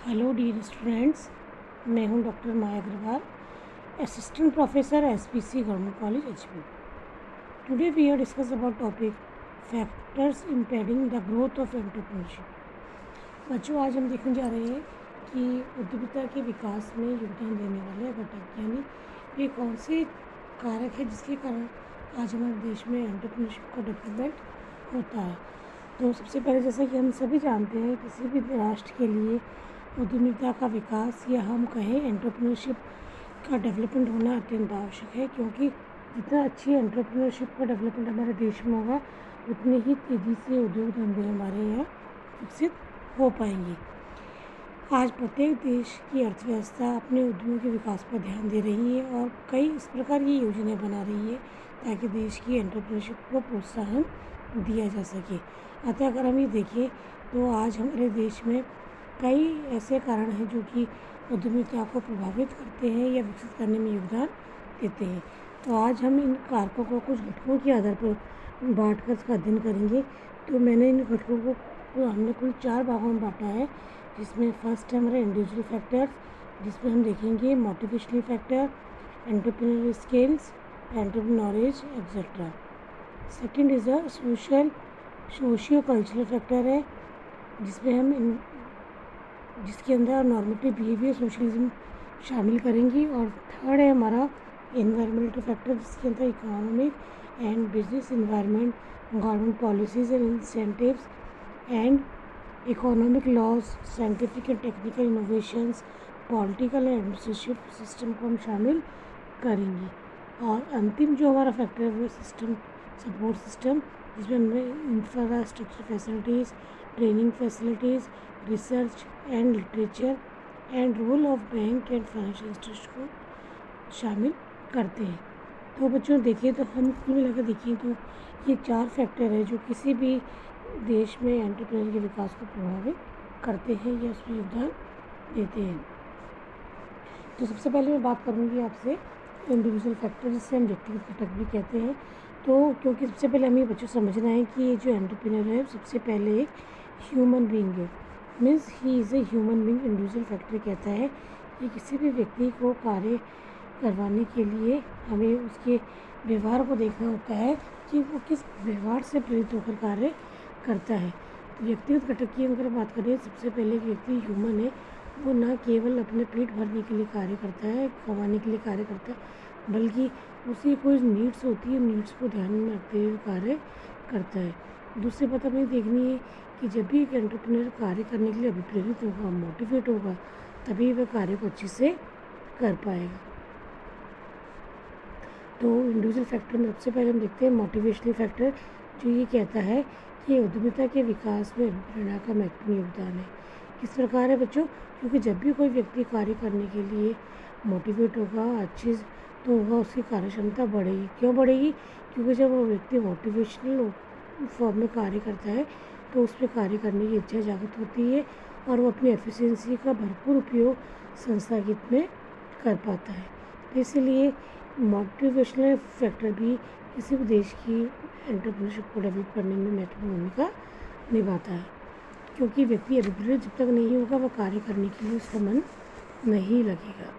Hello dear students, मैं हूं doctor Maya Agrawal, assistant professor SPC government college HP. Today we are discuss about topic factors impeding the growth of entrepreneurship. बच्चों, आज हम देखने जा रहे हैं कि उद्यमिता के विकास में योगदान देने वाले घटक यानी वे कौन से कारक हैं जिसके कारण आज हमारे देश में एंटरप्रेन्योरशिप का डेवलपमेंट होता है। तो सबसे पहले, जैसा कि हम सभी जानते हैं, किसी भी राष्ट्र के लिए उद्यमिता का विकास या हम कहें एंटरप्रेन्योरशिप का डेवलपमेंट होना अत्यंत आवश्यक है, क्योंकि जितना अच्छी एंटरप्रेन्योरशिप का डेवलपमेंट हमारे देश में होगा उतनी ही तेज़ी से उद्योग धंधे हमारे यहाँ विकसित हो पाएंगे। आज प्रत्येक देश की अर्थव्यवस्था अपने उद्यमों के विकास पर ध्यान दे रही है और कई इस प्रकार की योजनाएं बना रही है ताकि देश की एंटरप्रेन्योरशिप को प्रोत्साहन दिया जा सके। अतः अगर हम ये देखें तो आज हमारे देश में कई ऐसे कारण हैं जो कि उद्यमिता को प्रभावित करते हैं या विकसित करने में योगदान देते हैं। तो आज हम इन कारकों को कुछ घटकों के आधार पर बांट कर इसका अध्ययन करेंगे। तो मैंने इन घटकों को हमने कुल 4 भागों में बांटा है, जिसमें फर्स्ट है हमारे इंडिविजुअल फैक्टर्स, जिसमें हम देखेंगे motivational factor, entrepreneur skills, entrepreneur knowledge etcetera. Second is a socio cultural factor है, जिसमें हम जिसके अंदर नॉर्मेटिव बिहेवियर सोशलिज्म शामिल करेंगी। और थर्ड है हमारा एनवायरमेंटल फैक्टर, जिसके अंदर economic and business environment, government policies and incentives and economic laws, scientific and technical innovations, political and administrative system को हम शामिल करेंगे। और अंतिम जो हमारा फैक्टर है वो सिस्टम सपोर्ट सिस्टम, जिसमें हमें infrastructure facilities, training facilities, research and literature and role of bank and financial institution को शामिल करते हैं। तो बच्चों देखिए, तो हम कुल मिलाकर देखिए तो ये 4 फैक्टर है जो किसी भी देश में एंटरप्रेन्योर के विकास को प्रभावित करते हैं या उसमें योगदान देते हैं। तो सबसे पहले मैं बात करूँगी आपसे इंडिविजुअल फैक्टर, जिससे हम व्यक्तिगत घटक भी कहते हैं। तो क्योंकि सबसे पहले हमें बच्चों समझना है कि ये जो एंटरप्रेन्योर है सबसे पहले एक ह्यूमन बीइंग है, means he is a human being. Individual factor कहता है कि किसी भी व्यक्ति को कार्य करवाने के लिए हमें उसके व्यवहार को देखना होता है कि वो किस व्यवहार से प्रेरित होकर कार्य करता है। तो व्यक्तिगत घटक की अगर बात करें, सबसे पहले व्यक्ति ह्यूमन है, वो न केवल अपने पेट भरने के लिए कार्य करता है, कमाने के लिए कार्य करता है, बल्कि उसकी कोई नीड्स होती है, नीड्स को ध्यान में रखते हुए कार्य करता है। दूसरी बात हमें देखनी है कि जब भी एक एंटरप्रेन्योर कार्य करने के लिए अभिप्रेरित होगा, मोटिवेट होगा, तभी वह कार्य को अच्छे से कर पाएगा। तो इंडिविजुअल फैक्टर में सबसे पहले हम देखते हैं मोटिवेशनल फैक्टर, जो ये कहता है कि उद्यमिता के विकास में प्रेरणा का महत्वपूर्ण योगदान है। किस प्रकार है बच्चों? क्योंकि जब भी कोई व्यक्ति कार्य करने के लिए मोटिवेट होगा, अच्छे तो होगा, उसकी कार्य क्षमता बढ़ेगी। क्यों बढ़ेगी? क्योंकि जब वो व्यक्ति मोटिवेशनल फॉर्म में कार्य करता है तो उस पर कार्य करने की इच्छा जागृत होती है और वो अपनी एफिशिएंसी का भरपूर उपयोग संस्था के हित में कर पाता है। तो इसलिए मोटिवेशनल फैक्टर भी किसी भी देश की एंटरप्रेन्योरशिप को डेवलप करने में महत्वपूर्ण भूमिका निभाता है, क्योंकि व्यक्ति अभिप्रेरित जब तक नहीं होगा वह कार्य करने के लिए उसका मन नहीं लगेगा।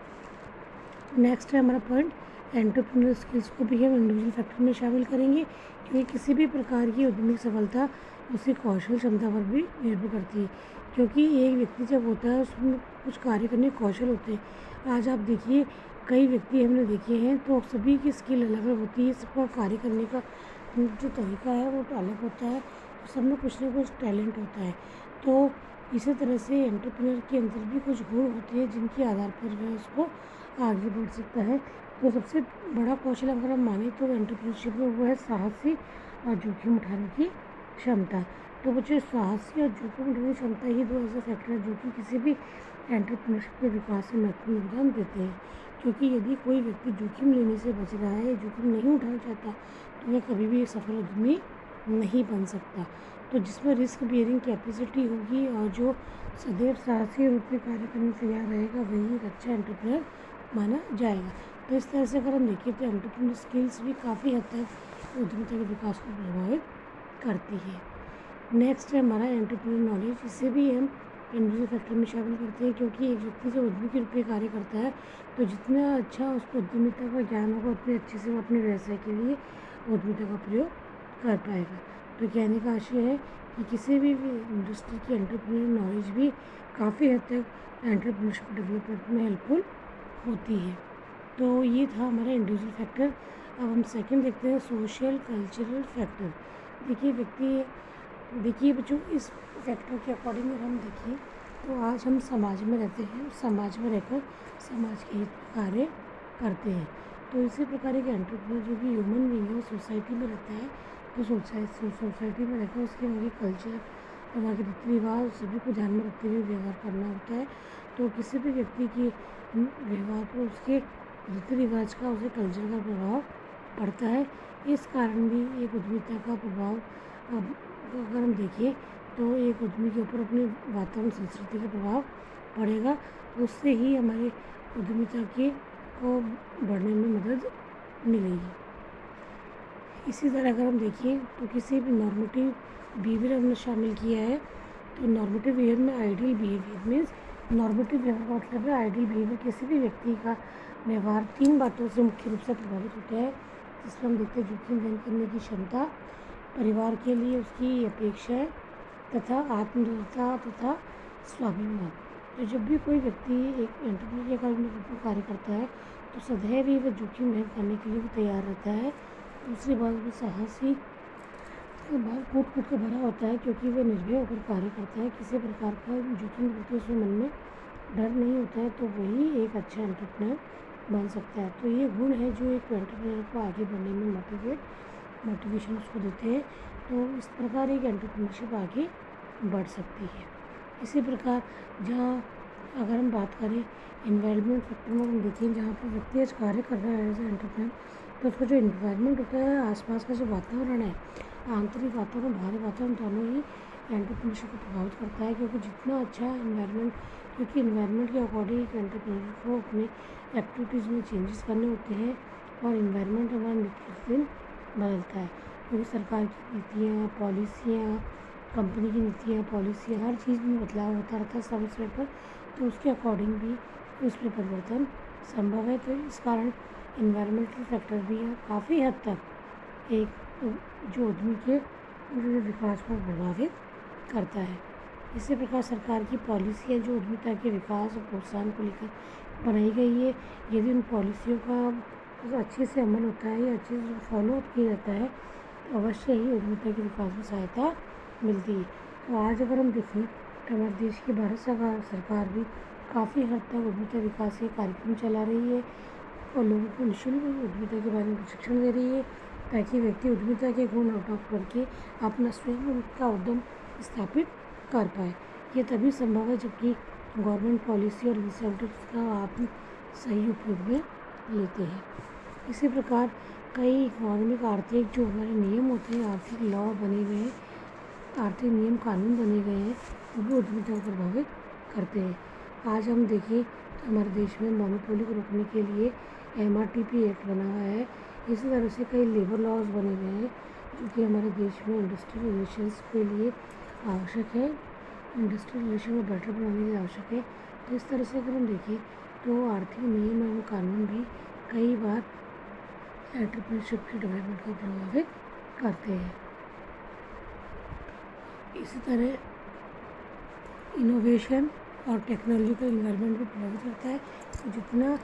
नेक्स्ट है हमारा पॉइंट, एंटरप्रेन्योर स्किल्स को भी हम इंडिविजुअल फैक्टर में शामिल करेंगे, क्योंकि किसी भी प्रकार की उद्यमिक सफलता उसकी कौशल क्षमता पर भी निर्भर करती है। क्योंकि एक व्यक्ति जब होता है उसमें कुछ कार्य करने के कौशल होते हैं। आज आप देखिए, कई व्यक्ति हमने देखे हैं तो सभी की स्किल अलग अलग होती है, सबका कार्य करने का जो तरीका है वो तो अलग होता है, तो सब में कुछ ना कुछ टैलेंट होता है। तो इसी तरह से एंटरप्रेन्योर के अंदर भी कुछ गुण होते हैं जिनके आधार पर वह उसको आगे बढ़ सकता है। तो सबसे बड़ा कौशल अगर हम माने तो एंटरप्रेन्योरशिप में वो है साहसी और जोखिम उठाने की क्षमता। तो बच्चों, साहसी और जोखिम उठाने की क्षमता ही 2 ऐसे फैक्टर हैं जो कि किसी भी एंटरप्रेन्योरशिप के विकास में महत्वपूर्ण योगदान देते हैं। क्योंकि यदि कोई व्यक्ति जोखिम लेने से बच रहा है, जोखिम नहीं उठाना चाहता, तो वह कभी भी एक सफल उद्यमी नहीं बन सकता। तो जिसमें रिस्क बियरिंग कैपेसिटी होगी और जो सदैव साहसी रूप में कार्य करने से तैयार रहेगा, वही एक अच्छा एंटरप्रेन्योर माना जाएगा। तो इस तरह से अगर हम देखें तो एंटरप्रेन्योर स्किल्स भी काफ़ी हद तक उद्यमिता के विकास को प्रभावित करती है। नेक्स्ट है हमारा एंटरप्रेन्योर नॉलेज, इसे भी हम इंडिविजुअल फैक्टर में शामिल करते हैं, क्योंकि एक व्यक्ति जब उद्यमी के रूप में कार्य करता है तो जितना अच्छा उसको उद्यमिता का ज्ञान होगा उतने अच्छे से वो अपने व्यवसाय के लिए उद्यमिता का प्रयोग कर पाएगा। तो कहने का आशय है कि किसी भी इंडस्ट्री की एंटरप्रेन्योर नॉलेज भी काफ़ी हद तक एंटरप्रेन्योरशिप डेवलपमेंट में हेल्पफुल होती है। तो ये था हमारा इंडिविजुअल फैक्टर। अब हम सेकंड देखते हैं, सोशल कल्चरल फैक्टर। देखिए बच्चों, इस फैक्टर के अकॉर्डिंग अगर हम देखें तो आज हम समाज में रहते हैं, समाज में रहकर समाज के हित में कार्य करते हैं। तो इसी प्रकार एक एंटरप्रेन्योर जो कि ह्यूमन बीइंग है, सोसाइटी में रहता है, तो सोसाइटी में रहकर उसके वहाँ के कल्चर और वहाँ के रीति रिवाज सभी को ध्यान में रखते हुए व्यवहार करना होता है। तो किसी भी व्यक्ति के व्यवहार पर उसके रीति रिवाज का, उसके कल्चर का प्रभाव पड़ता है। इस कारण भी एक उद्यमिता का प्रभाव अगर हम देखें तो एक उद्यमी के ऊपर अपने वातावरण संस्कृति का प्रभाव पड़ेगा, उससे ही हमारे उद्यमिता के को बढ़ने में मदद मिलेगी। इसी तरह अगर हम देखें तो किसी भी नॉर्मेटिव बिहेवियर हमने शामिल किया है, तो नॉर्मेटिव बिहेवियर में ideal behaviour means, normative behaviour का मतलब है आइडियल बिहेवियर। किसी भी व्यक्ति का व्यवहार 3 बातों से मुख्य रूप से प्रभावित होता है, जिसमें हम देखते हैं जोखिम वहन करने की क्षमता, परिवार के लिए उसकी अपेक्षाएं तथा आत्मनिर्भरता तथा स्वाभिमान। तो जब भी कोई व्यक्ति एक एंटरप्रेन्योर के कार्य करता है तो सदैव ही वह जोखिम वहन करने के लिए वो तैयार रहता है। दूसरी बात, वो साहसी कूट के भरा होता है, क्योंकि वह निर्भय होकर कार्य करता है, किसी प्रकार का जोखिम करते उसके मन में डर नहीं होता है, तो वही एक अच्छा एंटरप्रेन्योर बन सकता है। तो ये गुण है जो एक एंटरप्रेन्योर को आगे बढ़ने में मोटिवेशन उसको देते हैं। तो इस प्रकार एक एंटरप्रेन्योरशिप आगे बढ़ सकती है। इसी प्रकार जहाँ अगर हम बात करें इन्वायरमेंट फैक्टर में, हम देखें जहाँ पर व्यक्ति आज कार्य कर रहा है एज ए एंटरप्रेन्योर, तो उसका जो इन्वायरमेंट होता है, आसपास का जो वातावरण है, आंतरिक वातावरण बाहरी वातावरण दोनों ही एंटरप्रेन्योरशिप को प्रभावित करता है। क्योंकि जितना अच्छा इन्वायरमेंट, क्योंकि इन्वायरमेंट के अकॉर्डिंग एक एंटरप्रेन्योर को अपने एक्टिविटीज़ में चेंजेस करने होते हैं, और इन्वायरमेंट हमारा नित्य बदलता है, क्योंकि सरकार की नीतियाँ, पॉलिसियाँ, कंपनी की नीतियाँ, पॉलिसियाँ, हर चीज़ में बदलाव होता रहता है समय समय पर, तो उसके अकॉर्डिंग भी उसमें परिवर्तन संभव है। तो इस कारण इन्वायरमेंटल फैक्टर भी काफ़ी हद तक एक जो उद्यमी के विकास को प्रभावित करता है। इसी प्रकार सरकार की पॉलिसियाँ जो उद्यमिता के विकास और प्रोत्साहन को लेकर बनाई गई है, यदि उन पॉलिसियों का अच्छे से अमल होता है या अच्छे से फॉलो किया जाता है तो अवश्य ही उद्यमिता के विकास में सहायता मिलती है। तो आज अगर हम देखें तो हमारे देश की भारत सरकार भी काफ़ी हद तक उद्यमिता विकास के कार्यक्रम चला रही है और लोगों को निःशुल्क उद्यमिता के बारे में प्रशिक्षण दे रही है, ताकि व्यक्ति उद्यमिता के गुण अडॉप्ट करके अपना स्वयं का उद्यम स्थापित कर पाए। ये तभी संभव है जबकि गवर्नमेंट पॉलिसी और इंसेंटिव्स का आप सही उपयोग में लेते हैं। इसी प्रकार कई इकोनॉमिक आर्थिक जो हमारे नियम होते हैं, आर्थिक लॉ बने हुए हैं, आर्थिक नियम कानून बने गए हैं, वो भी उद्यमिता को प्रभावित करते हैं। आज हम देखें तो हमारे देश में मोनोपोली को रोकने के लिए MRTP एक्ट बना हुआ है। इसी तरह से कई लेबर लॉज बने हुए हैं जो कि हमारे देश में इंडस्ट्रियल रिलेशंस के लिए आवश्यक है, इंडस्ट्रियल रिलेशन को बेटर बनाने के लिए आवश्यक है। तो इस तरह से अगर हम देखें तो आर्थिक नियम एवं कानून भी कई बार एंटरप्रेन्योरशिप की डेवलपमेंट को प्रभावित करते हैं। इसी तरह इनोवेशन और टेक्नोलॉजी का इन्वायरमेंट भी प्रभावित करता है। तो जितना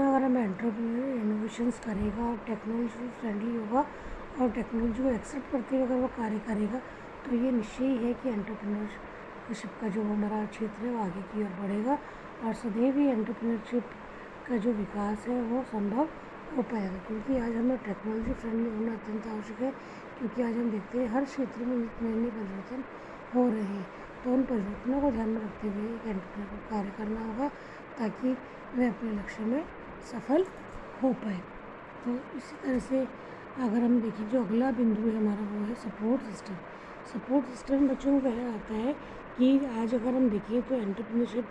अगर हम एंटरप्रेन्योर इनोवेशंस करेगा और टेक्नोलॉजी फ्रेंडली होगा और टेक्नोलॉजी को एक्सेप्ट करते हुए अगर वो कार्य करेगा, तो ये निश्चय ही है कि एंटरप्रेन्योरशिप का जो हमारा क्षेत्र है वो आगे की ओर बढ़ेगा और सदैव ही एंटरप्रेन्योरशिप का जो विकास है वो संभव हो पाएगा। क्योंकि आज हमें टेक्नोलॉजी फ्रेंडली होना अत्यंत आवश्यक है, क्योंकि आज हम देखते हैं हर क्षेत्र में नए नए परिवर्तन हो रहे हैं। तो उन परिवर्तनों को ध्यान में रखते हुए एक एंटरप्रेन्योर को कार्य करना होगा ताकि वह अपने लक्ष्य में सफल हो पाए। तो इसी तरह से अगर हम देखें जो अगला बिंदु है हमारा वो है सपोर्ट सिस्टम। सपोर्ट सिस्टम बच्चों को कहा जाता है कि आज अगर हम देखें तो एंटरप्रेन्योरशिप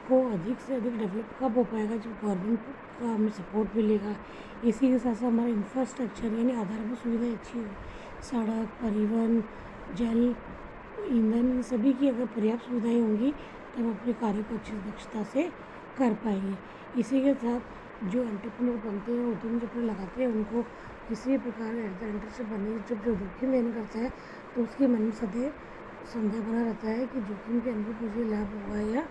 को अधिक से अधिक डेवलप कब हो पाएगा, जब गवर्नमेंट का हमें सपोर्ट मिलेगा। इसी के साथ साथ हमारा इंफ्रास्ट्रक्चर यानी आधारभूत सुविधाएं अच्छी हो, सड़क, परिवहन, जल ईंधन, इन सभी की अगर पर्याप्त सुविधाएं होंगी तब अपने कार्य को अच्छी दक्षता से कर पाएंगे। इसी के साथ जो एंटरप्रेन्योर बनते हैं, उद्यम जो अपने लगाते हैं, उनको किसी प्रकार एंटरप्रेन्योरशिप बनने जब जो जोखिम लेना करता है तो उसके मन में सदैव संदेह बना रहता है कि जोखिम के अनुरूप मुझे लाभ होगा या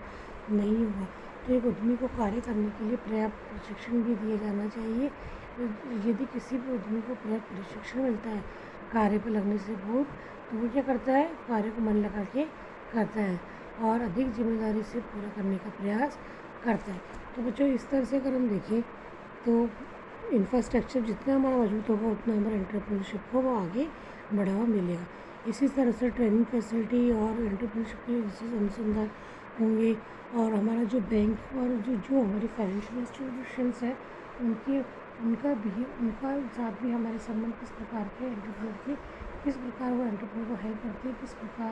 नहीं होगा। तो एक उद्यमी को कार्य करने के लिए पर्याप्त प्रशिक्षण भी दिया जाना चाहिए। यदि किसी भी उद्यमी को पर्याप्त प्रशिक्षण मिलता है कार्य पर लगने से पूर्व, तो वो क्या करता है, कार्य को मन लगा के करता है और अधिक जिम्मेदारी से पूरा करने का प्रयास करता है। तो बच्चों, इस तरह से अगर हम देखें तो इंफ्रास्ट्रक्चर जितना हमारा मजबूत होगा उतना हमारा एंटरप्रेन्योरशिप को वो आगे बढ़ावा मिलेगा। इसी तरह से ट्रेनिंग फैसिलिटी और एंटरप्रेन्योरशिप के विशेष अनुसंधान होंगे और हमारा जो बैंक और जो हमारी फाइनेंशियल इंस्टीट्यूशंस है उनका साथ भी हमारे संबंध किस प्रकार के एंटरप्रेन्योर की, किस प्रकार वो एंटरप्रेन्योर को हेल्प करती है, किस प्रकार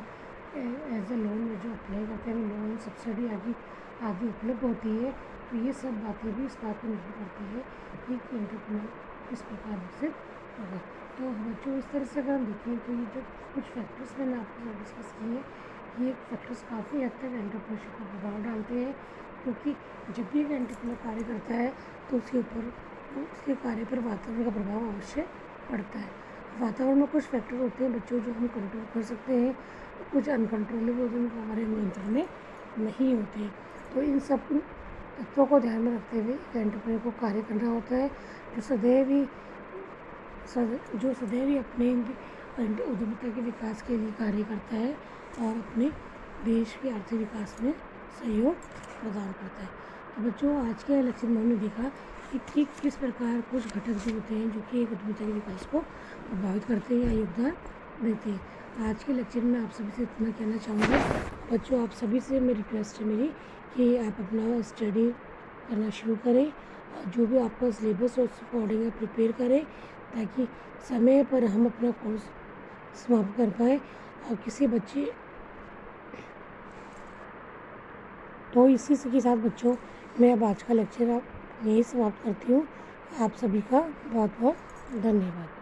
एज ए लोन में जो अप्लाई करते हैं लोन सब्सिडी आदि उपलब्ध होती है। तो ये सब बातें भी इस बात पर निर्भर करती है कि एंटरप्रेन्योर किस प्रकार विकसित होगा। तो बच्चों, इस तरह से अगर हम देखें तो ये जो कुछ फैक्टर्स मैंने आपके साथ डिस्कस किए, ये फैक्टर्स काफ़ी हद तक एंटरप्रेन्योरशिप पर प्रभाव डालते हैं, क्योंकि जब भी एक एंटरप्रेन्योर कार्य करता है तो उसके कार्य पर वातावरण का प्रभाव अवश्य पड़ता है। वातावरण में कुछ फैक्टर होते हैं बच्चों जो हम कंट्रोल कर सकते हैं, कुछ अनकंट्रोलेबल होते हैं जो हमारे नियंत्रण में नहीं होते। तो इन सब तत्वों को ध्यान में रखते हुए एक एंटरप्रेन्योर को कार्य करना होता है जो सदैव ही अपने उद्यमिता के विकास के लिए कार्य करता है और अपने देश के आर्थिक विकास में सहयोग प्रदान करता है। तो बच्चों, आज के लेक्चर में हमने देखा कि किस प्रकार कुछ घटक जो होते हैं जो कि एक उद्यमिता के विकास को प्रभावित करते हैं या योगदान देते हैं। आज के लेक्चर में आप सभी से इतना कहना चाहूँगा। बच्चों, आप सभी से मेरी रिक्वेस्ट है मेरी कि आप अपना स्टडी करना शुरू करें और जो भी आपका सिलेबस और उसके अकॉर्डिंग आप प्रिपेयर करें ताकि समय पर हम अपना कोर्स समाप्त कर पाएँ और किसी बच्चे। तो इसी के साथ बच्चों, मैं अब आज का लेक्चर यहीं समाप्त करती हूँ। आप सभी का बहुत बहुत धन्यवाद।